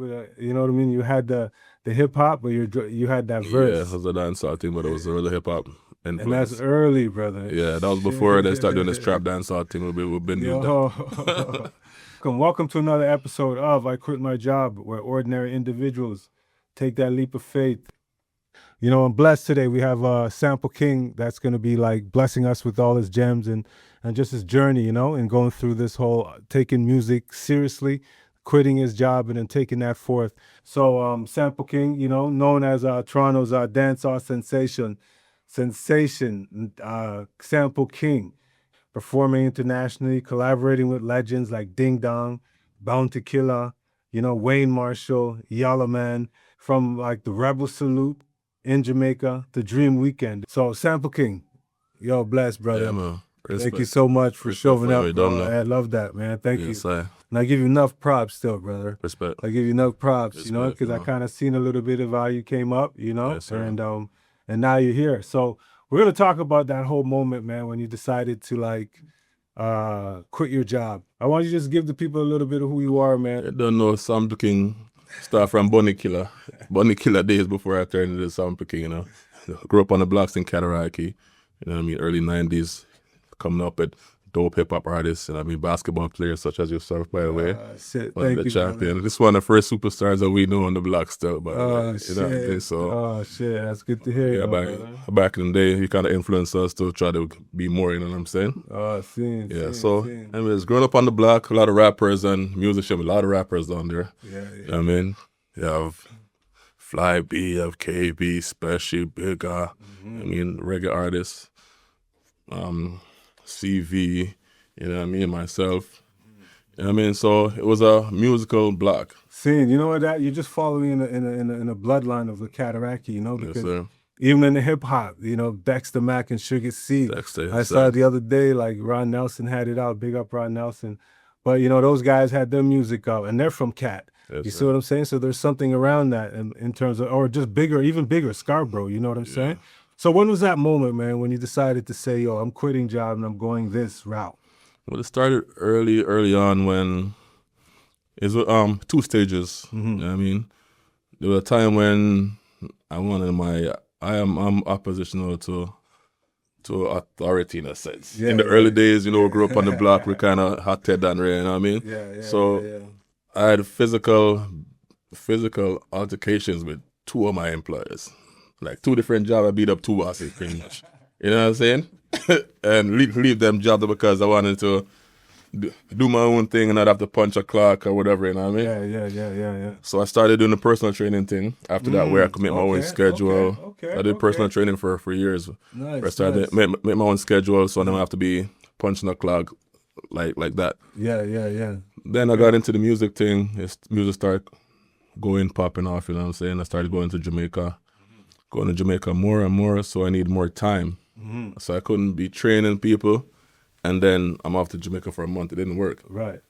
You know what I mean? You had the hip hop, but you had that Yeah, verse. it was a dancehall thing, but it was a really hip hop And that's influence. early, brother. Yeah, that was before they started doing this trap dancehall thing. We've been doing Yo, that. welcome to another episode of I Quit My Job, where ordinary individuals take that leap of faith. You know, I'm blessed today. We have Sample King that's going to be like blessing us with all his gems and just his journey, you know, and going through this whole taking music seriously, quitting his job and then taking that forth. So, Sample King, you know, known as Toronto's dancehall sensation, Sample King, performing internationally, collaborating with legends like Ding Dong, Bounty Killer, you know, Wayne Marshall, Yalla Man, from like the Rebel Salute in Jamaica, the Dream Weekend. So Sample King, yo, bless, brother. Yeah, man. Respect. Thank you so much for Respect showing for up, you, bro. man. I love that, man. Thank Yes, you. I And I give you enough props still, brother. respect. I give you enough props, you know, Respect, because I man. kind of seen a little bit of how you came up, you know, Yes, sir. and now you're here. So we're gonna talk about that whole moment, man, when you decided to like quit your job. I want you to just give the people a little bit of who you are, man. I don't know, Sam King start from Bunny Killer. Bunny Killer days before I turned into Sam King, you know. Grew up on the blocks in Cataraqui, you know what I mean, early 90s, coming up with dope hip-hop artists, and I mean, basketball players such as yourself, by the way. Shit, One of thank the you, champion. brother. This is one of the first superstars that we know on the block still, but Oh, you know what I mean? shit. So Oh, shit. That's good to hear, yeah, brother. back in the day, he kind of influenced us to try to be more, you know what I'm saying? Oh, Yeah, so anyways, growing up on the block, a lot of rappers and musicians, a lot of rappers down there. Yeah, You know what I mean? You have Fly B, you have KB, Special, Bigger, I mean, reggae artists, CV, you know what I mean, myself. You know what I mean? So it was a musical block. Seeing, you know what, that you're just following in a bloodline of the Cataraqui, you know, Yes, because sir. even in the hip hop, you know, Dexter Mack and Sugar C. Dexter, I yes, saw sir. the other day, like Ron Nelson had it out. Big up Ron Nelson. But you know, those guys had their music out, and they're from Cat. Yes, You see sir. what I'm saying? So there's something around that in terms of, or just bigger, even bigger, Scarborough. You know what I'm saying? So when was that moment, man, when you decided to say, "Yo, I'm quitting job and I'm going this route"? Well, it started early on when it's two stages. You know what I mean? There was a time when I'm oppositional to authority in a sense. Yeah, in the yeah. early days, you know, we grew up on the block, we kind of hot-headed and real, you know what I mean? Yeah. So I had physical altercations with two of my employers. Like two different jobs, I beat up two bosses pretty much. You know what I'm saying? And leave them jobs because I wanted to do my own thing and not have to punch a clock or whatever, you know what I mean? Yeah. So I started doing the personal training thing. After that, where I could make my own schedule. I did personal training for years. Nice. I started make my own schedule, so I don't have to be punching a clock like that. Yeah. Then I got into the music thing. Music started popping off, you know what I'm saying? I started going to Jamaica more and more, so I need more time. So I couldn't be training people, and then I'm off to Jamaica for a month. It didn't work. Right.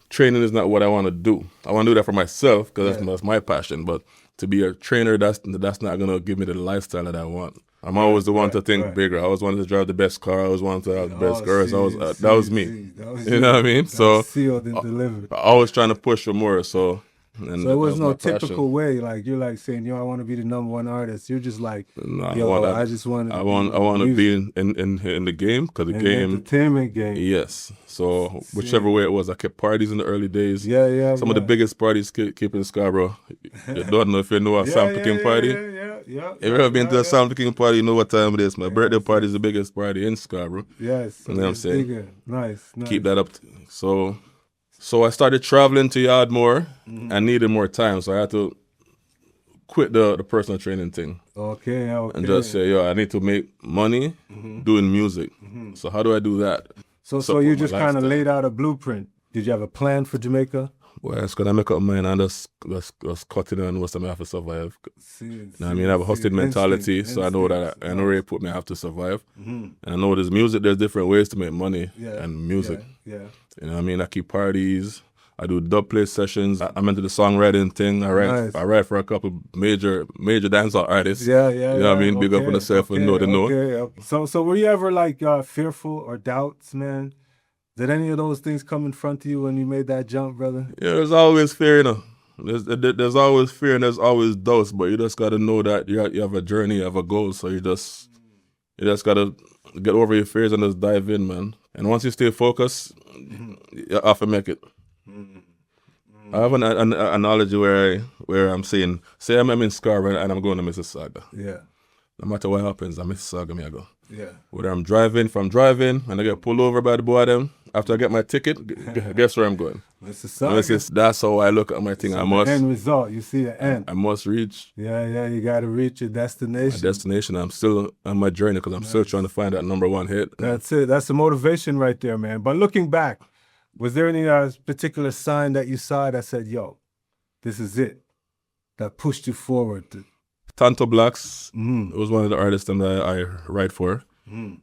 Training is not what I want to do. I want to do that for myself because that's my passion. But to be a trainer, that's not gonna give me the lifestyle that I want. I'm always the one to think bigger. I always wanted to drive the best car. I always wanted to have the best girls. That was me. You know what I mean? So sealed and delivered. I always trying to push for more. So it was no typical way. Like you're like saying, "Yo, I want to be the #1 artist." You're just like, I just want to. I want to be in the game because the game, entertainment game. Yes. So whichever way it was, I kept parties in the early days. Yeah. Some of the biggest parties keep in Scarborough. You don't know if you know a Sam King party. Yeah. If you ever been to a Sam King party, you know what time it is. My birthday party is the biggest party in Scarborough. Yes. You know what I'm saying? Bigger. Nice. Keep that up. So I started traveling to Yardmore and needed more time. So I had to quit the personal training thing. Okay. And just say, yo, I need to make money doing music. So how do I do that? So you just kind of laid out a blueprint. Did you have a plan for Jamaica? Well, it's gonna make up mind and just cut it on what's I have to survive. I mean, I have a hosted mentality, so I know that I know where you put me, I have to survive. And I know there's music, there's different ways to make money and music. Yeah. You know what I mean? I keep parties, I do dub play sessions. I'm into the songwriting thing. I write for a couple major dancehall artists. Yeah. You know what I mean? Big up on yourself and know the know. Okay. So were you ever like fearful or doubts, man? Did any of those things come in front of you when you made that jump, brother? Yeah, there's always fear, you know. There's always fear and there's always doubts, but you just gotta know that you have a journey, you have a goal, so you just gotta get over your fears and just dive in, man. And once you stay focused, you have to make it. I have an analogy where I'm saying, say I'm in Scarborough and I'm going to Mississauga. Yeah. No matter what happens, I'm Mississauga, me I go. Yeah. Whether I'm driving, and I get pulled over by the boy them, after I get my ticket, guess where I'm going? Mississauga. That's how I look at my thing. So I must. the end result, you see the end. I must reach Yeah, you got to reach your destination. my destination. I'm still on my journey because I'm still trying to find that number one hit. That's it. That's the motivation right there, man. But looking back, was there any particular sign that you saw that said, yo, this is it, that pushed you forward? Tanto Blacks was one of the artists that I write for.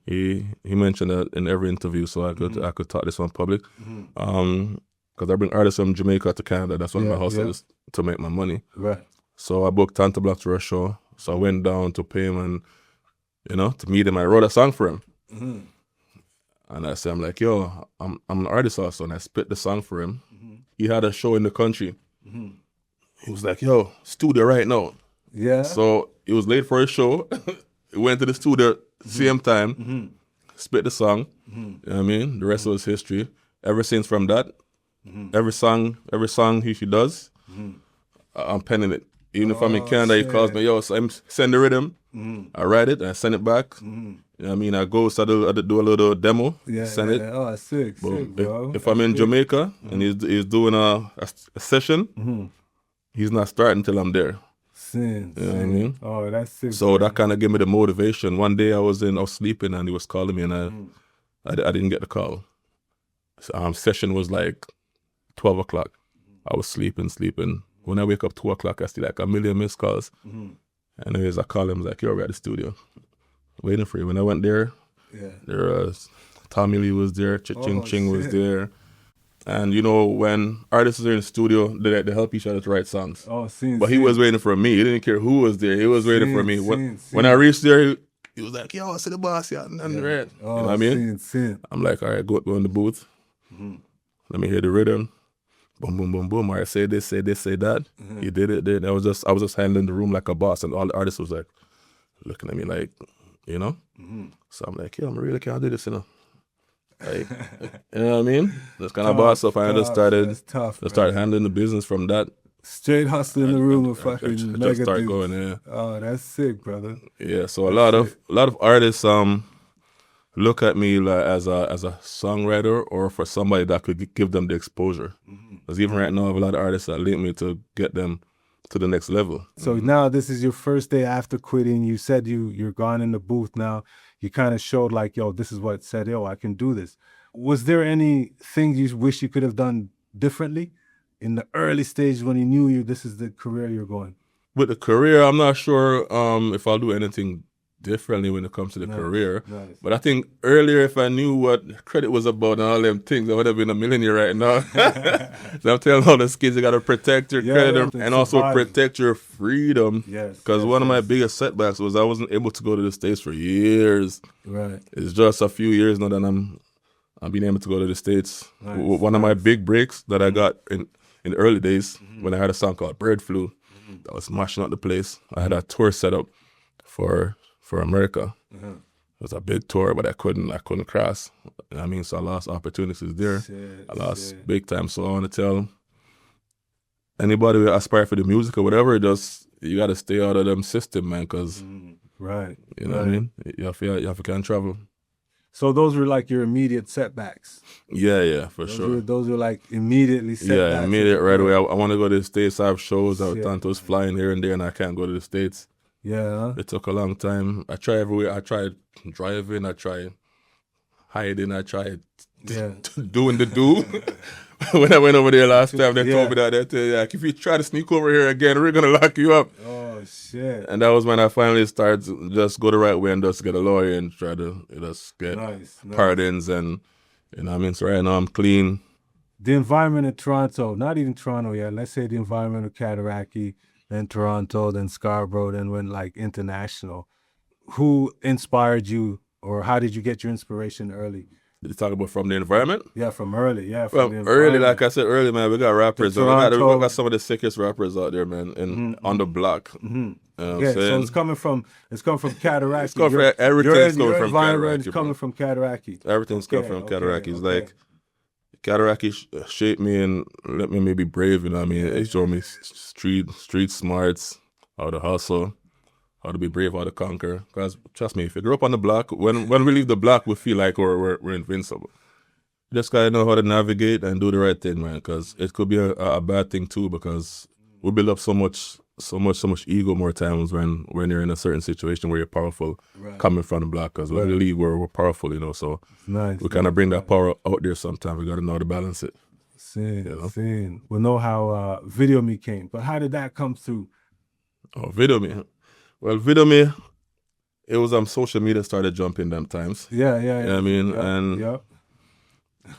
He mentioned that in every interview, so I could talk this on public. Because I bring artists from Jamaica to Canada. That's one of my hustles to make my money. Right. So I booked Tanto Blacks for a show. So I went down to pay him and to meet him. I wrote a song for him. And I said, I'm like, yo, I'm an artist also, and I spit the song for him. He had a show in the country. He was like, yo, studio right now. Yeah. So he was late for his show. He went to the studio same time, spit the song. You know what I mean? The rest was history. Ever since from that, every song he does, I'm penning it. Even if I'm in Canada, he calls me, yo, so I send the rhythm. I write it and I send it back. You know what I mean? I go start to do a little demo, send it. Oh, sick, bro. If I'm in Jamaica and he's doing a session, he's not starting until I'm there. You know what I mean? Oh, that's sick. So that kind of gave me the motivation. One day I was sleeping and he was calling me and I didn't get the call. So, session was like 12 o'clock. I was sleeping. When I wake up 2 o'clock, I see like a million missed calls. Anyways, I call him like, yo, we're at the studio, waiting for you. When I went there, there was Tommy Lee was there, Ching was there. And when artists are in the studio, they help each other to write songs. But he was waiting for me. He didn't care who was there. He was waiting for me. When I reached there, he was like, yo, I see the boss, yeah, and right. You know what I mean? I'm like, all right, go in the booth. Let me hear the rhythm. Boom, boom, boom, boom. All right, say this, say that. He did it. Then I was just handling the room like a boss, and all the artists was like looking at me like, So I'm like, yo, I really can't do this, Like, you know what I mean? That's kind of boss stuff. I just started handling the business from that. Straight hustle in the room with fucking mega just start dudes. going, yeah. Oh, that's sick, brother. Yeah, so a lot of artists look at me like as a songwriter or for somebody that could give them the exposure. Because even right now, I have a lot of artists that link me to get them to the next level. So now this is your first day after quitting. You said you're gone in the booth now. You kind of showed like, yo, this is what said, yo, I can do this. Was there anything you wish you could have done differently in the early stage when you knew this is the career you're going? With the career, I'm not sure if I'll do anything differently when it comes to the career. Nice. But I think earlier, if I knew what credit was about and all them things, I would have been a millionaire right now. So I'm telling all the kids, you got to protect your credit and also protect your freedom. Because one of my biggest setbacks was I wasn't able to go to the States for years. Right. It's just a few years now that I'm being able to go to the States. One of my big breaks that I got in the early days when I had a song called Bird Flu, that was mashing up the place. I had a tour set up for America. It was a big tour, but I couldn't cross. You know what I mean? So I lost opportunities there. I lost big time. So I want to tell anybody who aspire for the music or whatever, you got to stay out of them system, man, because right. You know what I mean? You have to can travel. So those were like your immediate setbacks. Yeah, for sure. Those were like immediately setbacks. Yeah, immediate right away. I want to go to the States. I have shows. Tanto's flying here and there, and I can't go to the States. Yeah. It took a long time. I tried everywhere. I tried driving. I tried hiding. I tried doing the do. When I went over there last time, they told me that if you try to sneak over here again, we're going to lock you up. Oh, shit. And that was when I finally started to just go the right way and just get a lawyer and try to just get pardons. And, you know what I mean? So right now I'm clean. The environment in Toronto, not even Toronto yet, let's say the environment of Cataraqui, then Toronto, then Scarborough, then went like international. Who inspired you, or how did you get your inspiration early? You talk about from the environment? Yeah, from early. Yeah, From the early, environment. like I said earlier, man, we got rappers. The We got Toronto- some of the sickest rappers out there, man, and on the block. You know what I'm Yeah, so saying? it's coming from Cataraqui. It's coming from- everything's coming from environment Cataraqui, is coming bro. from Cataraqui. Everything's come from Okay, Cataraqui. It's okay. like Cataraqui shaped me and let me be brave. You know what I mean? It showed me street smarts, how to hustle, how to be brave, how to conquer. Because trust me, if you grow up on the block, when we leave the block, we feel like we're invincible. You just gotta know how to navigate and do the right thing, man. Because it could be a bad thing too. Because we build up so much ego more times when you're in a certain situation where you're powerful, coming from the block. Because we believe we're powerful, you know. So Nice. we kind of bring that power out there sometimes. We got to know how to balance it. Sin. We know how Video Me came, but how did that come through? Oh, Video Me. Well, Video Me, it was social media started jumping them times. Yeah. You know what I mean? And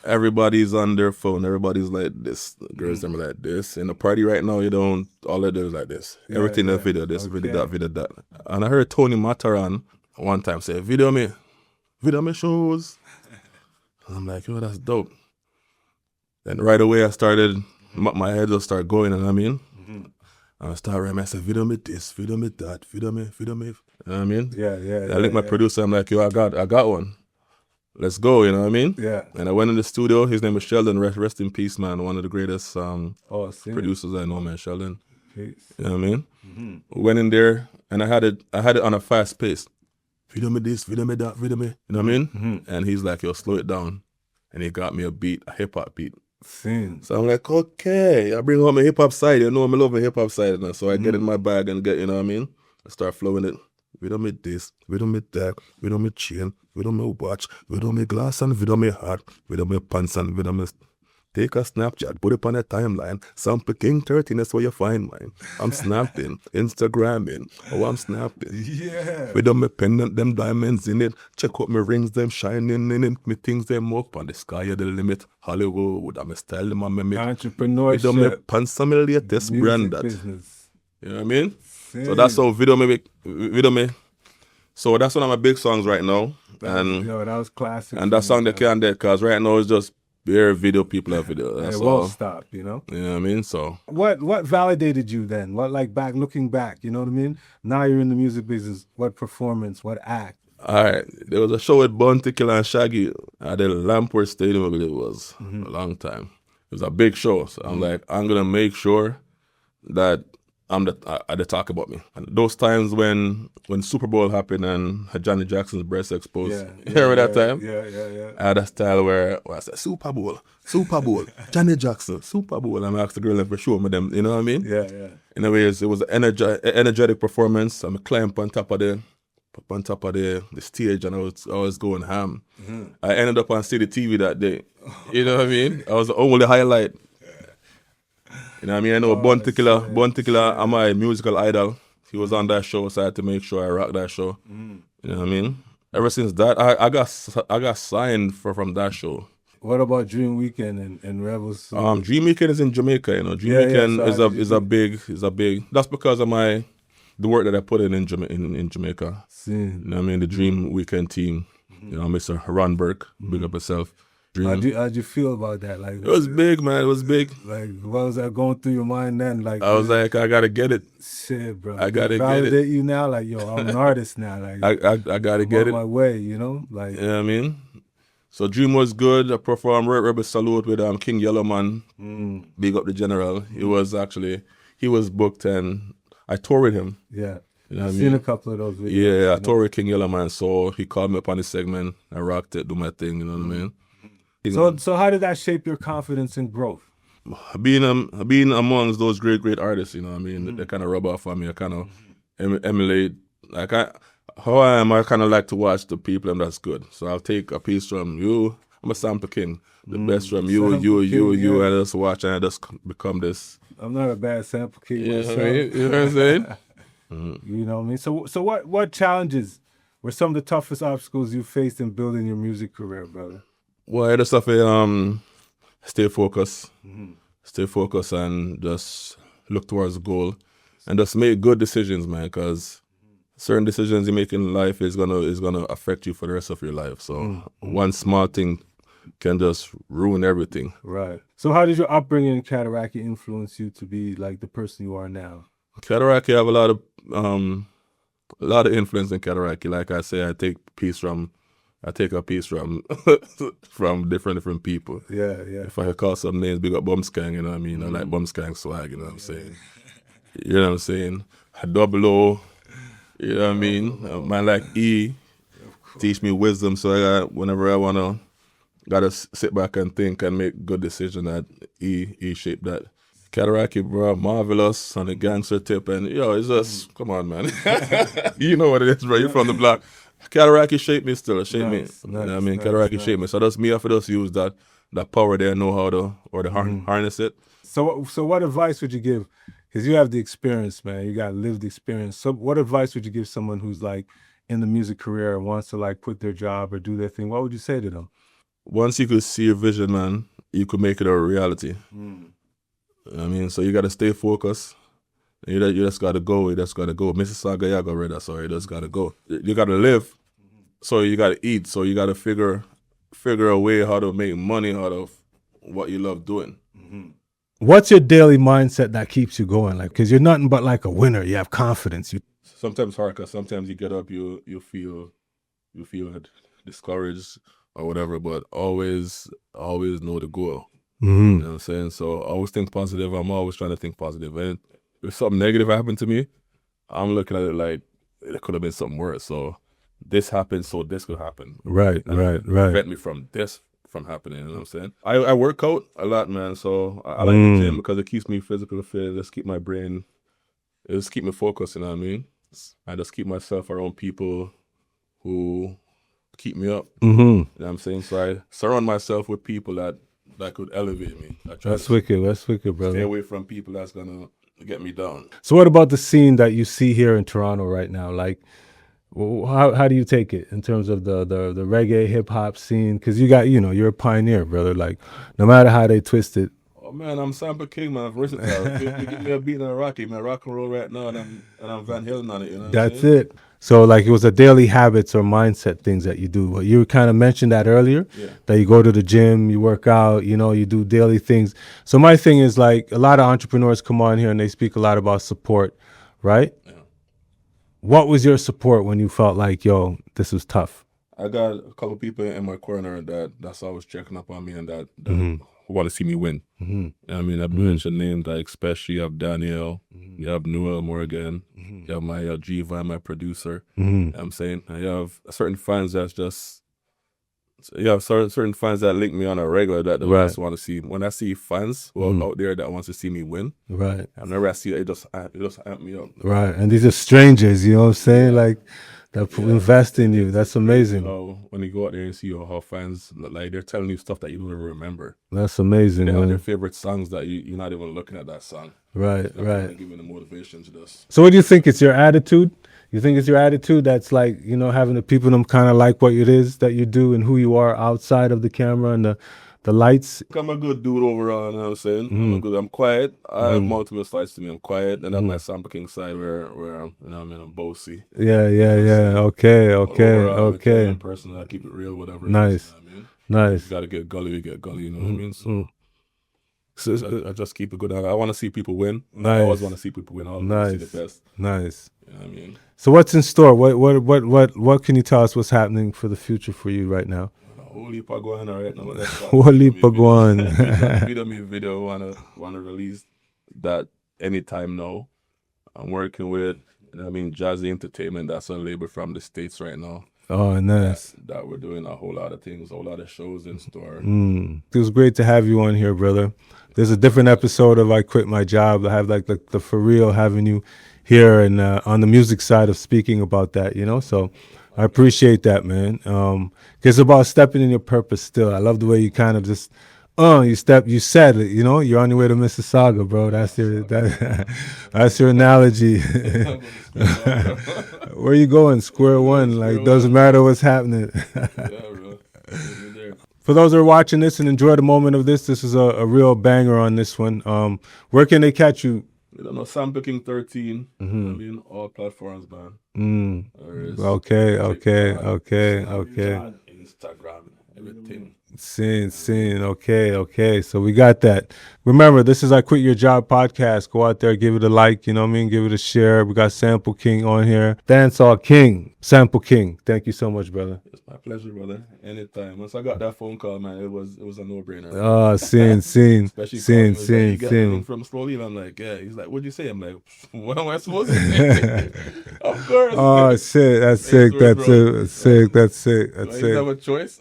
everybody's on their phone. Everybody's like this. The girls them like this. In the party right now, you don't, all they do is like this. Everything in the video, this, video that, video that. And I heard Tony Mataran one time say, Video Me shows. And I'm like, yo, that's dope. Then right away I started, my head just started going, you know what I mean? And I started writing, I said, Video Me this, Video Me that, Video Me. You know what I mean? Yeah. I linked my producer, I'm like, yo, I got one. Let's go, you know what I mean? Yeah. And I went in the studio. His name was Sheldon. Rest in peace, man. One of the greatest producers I know, man. Sheldon. Peace. You know what I mean? Went in there and I had it on a fast pace. Video me this, video me that, video me. You know what I mean? And he's like, yo, slow it down. And he got me a beat, a hip hop beat. Sin. So I'm like, okay. I bring home my hip hop side. You know, I love my hip hop side. And so I get in my bag and get, you know what I mean? I start flowing it. Video me this, video me that, video me chain, video me watch, video me glass and video me hat, video me pants and video me... Take a Snapchat, put it on a timeline. Sample King 13, that's where you find mine. I'm snapping, Instagramming, I'm snapping. Yeah. Video me pendant, them diamonds in it. Check out my rings, them shining in it. Me things, them up on the sky of the limit. Hollywood, I'm a style, them a mimic. Entrepreneurship. Video me pants, some of the latest brand that. Business. You know what I mean? So that's how Video Me. So that's one of my big songs right now. And that was classic. And that song they can't dead because right now it's just bare video, people have video. That's it all. won't stop, you know? You know what I mean? So what validated you then? What, like, looking back, you know what I mean? Now you're in the music business. What performance, what act? All right, there was a show with Bounty Killer and Shaggy at the Lamport Stadium, I believe it was, a long time. It was a big show. So I'm like, I'm going to make sure that they talk about me. And those times when Super Bowl happened and Johnny Jackson's breast exposed, remember that time? Yeah. I had a style where I said, Super Bowl, Johnny Jackson, Super Bowl. And I asked the girl for show me them, you know what I mean? Yeah. In a way, it was an energetic performance. I'm climbed on top of the stage and I was going ham. I ended up on City TV that day. You know what I mean? I was the only highlight. You know what I mean? I know Bounty Killer, I'm my musical idol. He was on that show, so I had to make sure I rock that show. You know what I mean? Ever since that, I got signed from that show. What about Dream Weekend and Rebels? Dream Weekend is in Jamaica, you know. Dream Weekend is a big. That's because of the work that I put in Jamaica. You know what I mean? The Dream Weekend team. You know, Mr. Ron Burke, big up yourself. How'd you feel about that? Like, it was big, man. It was big. Like, what was that going through your mind then? Like, I was like, I gotta get it. Shit, bro. I gotta get it. Validate you now, like, yo, I'm an artist now. Like, I gotta get it. My way, you know, like. You know what I mean? So Dream was good. I performed Rebel Salute with King Yellowman. Big up the General. He was booked and I toured with him. Yeah. You know I've seen a couple of those videos. Yeah, I toured with King Yellowman. So he called me up on the segment. I rocked it, do my thing, you know what I mean? So how did that shape your confidence and growth? Being amongst those great artists, you know what I mean? They kind of rub off on me. I kind of emulate. Like how I am, I kind of like to watch the people and that's good. So I'll take a piece from you. I'm a Sample King. The best from you, and I just watch and I just become this. I'm not a bad Sample King myself. You know what I'm saying? You know what I mean? So what challenges were some of the toughest obstacles you faced in building your music career, brother? Well, I just have to stay focused and just look towards the goal and just make good decisions, man, because certain decisions you make in life is gonna affect you for the rest of your life. So one small thing can just ruin everything. Right. So how did your upbringing in Cataraqui influence you to be like the person you are now? Cataraqui have a lot of influence in Cataraqui. Like I say, I take a piece from from different people. Yeah, yeah. If I could call some names, big up Bumskang, you know what I mean? I like Bumskang swag, you know what I'm saying? You know what I'm saying? Double O, you know what I mean? Man like E, teach me wisdom, so whenever I wanna, gotta sit back and think and make good decision that E shape that. Cataraqui, bro, marvelous on the gangster tip, and it's just come on, man. You know what it is, bro. You're from the block. Cataraqui shaped me still, shaped me. You know what I mean, Cataraqui shaped me. So that's me. I have to just use that power there, know how to harness it. So what advice would you give? Because you have the experience, man. You got lived experience. So what advice would you give someone who's like in the music career and wants to like quit their job or do their thing? What would you say to them? Once you could see your vision, man, you could make it a reality. You know what I mean, so you got to stay focused. You just got to go. You just got to go. Mississauga, you got rid of, so you just got to go. You got to live, so you got to eat. So you got to figure a way how to make money out of what you love doing. What's your daily mindset that keeps you going? Like, because you're nothing but like a winner. You have confidence. Sometimes hard, cause sometimes you get up, you feel discouraged or whatever, but always know the goal. You know what I'm saying? So always think positive. I'm always trying to think positive. And if something negative happened to me, I'm looking at it like it could have been something worse. So this happened, so this could happen. Right. Prevent me from this from happening. You know what I'm saying? I work out a lot, man. So I like the gym because it keeps me physically fit. Just keep my brain. It just keep me focused. You know what I mean? I just keep myself around people who keep me up. You know what I'm saying? So I surround myself with people that could elevate me. That's wicked. That's wicked, brother. Stay away from people that's gonna get me down. So what about the scene that you see here in Toronto right now? Like, how do you take it in terms of the reggae hip hop scene? Because you're a pioneer, brother. Like, no matter how they twist it. Oh man, I'm Sample King, man. Versatile. You give me a beat and a rocky, man. Rock and roll right now, and I'm Van Halen on it. You know. That's it. So like it was the daily habits or mindset things that you do. Well, you kind of mentioned that earlier, that you go to the gym, you work out, you do daily things. So my thing is like a lot of entrepreneurs come on here and they speak a lot about support, right? Yeah. What was your support when you felt like, yo, this was tough? I got a couple people in my corner that's always checking up on me and that who want to see me win. I mean, I've mentioned names like especially you have Daniel, you have Noel Morgan, you have my G-Vine, my producer. You know what I'm saying? And you have certain fans that's just, you have certain fans that link me on a regular that just want to see. When I see fans who are out there that wants to see me win, right? Whenever I see it, it just amp me up. Right, and these are strangers, you know what I'm saying? Like, that invest in you. That's amazing. When you go out there and see how fans, like, they're telling you stuff that you don't even remember. That's amazing. They have their favorite songs that you're not even looking at that song. Right. Giving the motivation to this. So what do you think? It's your attitude? You think it's your attitude that's like, having the people them kind of like what it is that you do and who you are outside of the camera and the lights? I'm a good dude overall, you know what I'm saying? I'm quiet. I have multiple sides to me. I'm quiet, and then my Sample King side where I'm bossy. Yeah. Okay. I'm person that keep it real, whatever. Nice. You know what I mean? Nice. You gotta get gully, you know what I mean? So I just keep it good. I want to see people win. Nice. I always want to see people win. I always want to see the best. Nice. You know what I mean? So what's in store? What can you tell us what's happening for the future for you right now? Holy Pagwan right now. Holy Pagwan. Video wanna release that anytime now. I'm working with Jazzy Entertainment. That's a label from the States right now. Oh, nice. That we're doing a whole lot of things, a whole lot of shows in store. It was great to have you on here, brother. There's a different episode of I Quit My Job. I have like the for real having you here and on the music side of speaking about that, So I appreciate that, man. It's about stepping in your purpose still. I love the way you kind of just, you said it, you're on your way to Mississauga, bro. That's your analogy. Where you going? Square one. Like, doesn't matter what's happening. For those that are watching this and enjoy the moment of this is a real banger on this one. Where can they catch you? I don't know, Sample King 13. All platforms, man. Okay. Instagram, everything. Sin. Okay. So we got that. Remember, this is I Quit Your Job podcast. Go out there, give it a like, you know what I mean? Give it a share. We got Sample King on here. Dancehall King, Sample King. Thank you so much, brother. It's my pleasure, brother. Anytime. Once I got that phone call, man, it was a no-brainer. Sin. Especially you get the link from Slowly, and I'm like, yeah. He's like, what'd you say? I'm like, what am I supposed to say? Of course. Oh shit, that's sick. That's That's sick. Do I even have a choice?